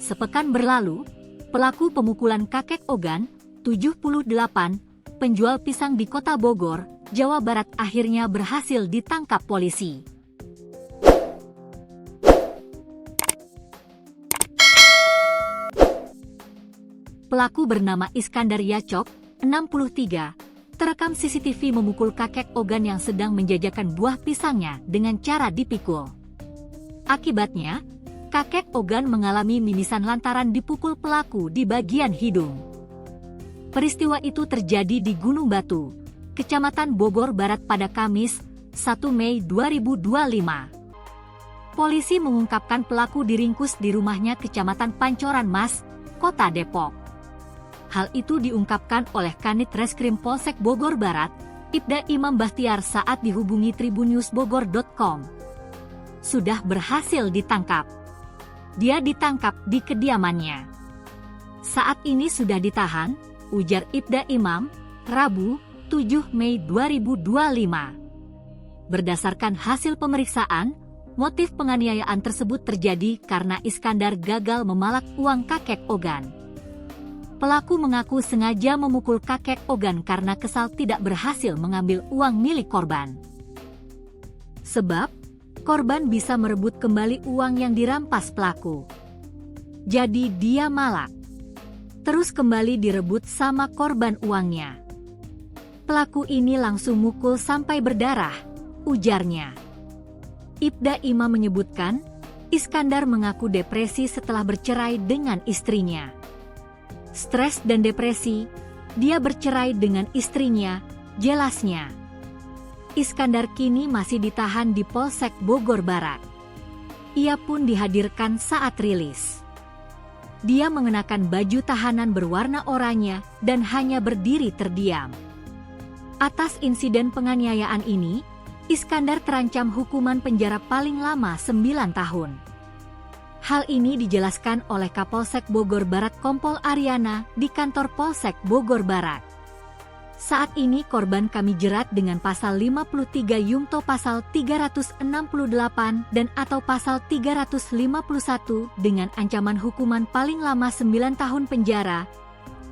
Sepekan berlalu, pelaku pemukulan kakek Ogan, 78, penjual pisang di Kota Bogor, Jawa Barat akhirnya berhasil ditangkap polisi. Pelaku bernama Iskandar Yacok, 63, terekam CCTV memukul kakek Ogan yang sedang menjajakan buah pisangnya dengan cara dipikul. Akibatnya, kakek Ogan mengalami mimisan lantaran dipukul pelaku di bagian hidung. Peristiwa itu terjadi di Gunung Batu, Kecamatan Bogor Barat pada Kamis, 1 Mei 2025. Polisi mengungkapkan pelaku diringkus di rumahnya Kecamatan Pancoran Mas, Kota Depok. Hal itu diungkapkan oleh Kanit Reskrim Polsek Bogor Barat, Ibda Imam Bahtiar saat dihubungi tribunnewsbogor.com. Sudah berhasil ditangkap. Dia ditangkap di kediamannya. Saat ini sudah ditahan, ujar Ibda Imam, Rabu, 7 Mei 2025. Berdasarkan hasil pemeriksaan, motif penganiayaan tersebut terjadi karena Iskandar gagal memalak uang kakek Ogan. Pelaku mengaku sengaja memukul kakek Ogan karena kesal tidak berhasil mengambil uang milik korban. Sebab, korban bisa merebut kembali uang yang dirampas pelaku. Jadi dia malak. Terus kembali direbut sama korban uangnya. Pelaku ini langsung mukul sampai berdarah, ujarnya. Ibda Imam menyebutkan, Iskandar mengaku depresi setelah bercerai dengan istrinya. Stres dan depresi, dia bercerai dengan istrinya, jelasnya. Iskandar kini masih ditahan di Polsek Bogor Barat. Ia pun dihadirkan saat rilis. Dia mengenakan baju tahanan berwarna oranye dan hanya berdiri terdiam. Atas insiden penganiayaan ini, Iskandar terancam hukuman penjara paling lama 9 tahun. Hal ini dijelaskan oleh Kapolsek Bogor Barat Kompol Ariana di kantor Polsek Bogor Barat. Saat ini korban kami jerat dengan pasal 53 Yungto pasal 368 dan atau pasal 351 dengan ancaman hukuman paling lama 9 tahun penjara,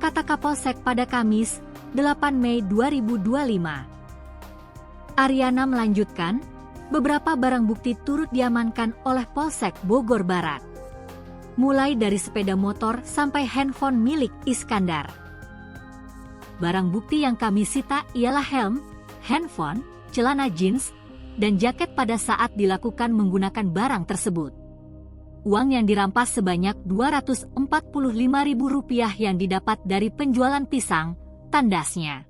kata Kapolsek pada Kamis, 8 Mei 2025. Ariana melanjutkan, beberapa barang bukti turut diamankan oleh Polsek Bogor Barat. Mulai dari sepeda motor sampai handphone milik Iskandar. Barang bukti yang kami sita ialah helm, handphone, celana jeans, dan jaket pada saat dilakukan menggunakan barang tersebut. Uang yang dirampas sebanyak Rp245.000 yang didapat dari penjualan pisang, tandasnya.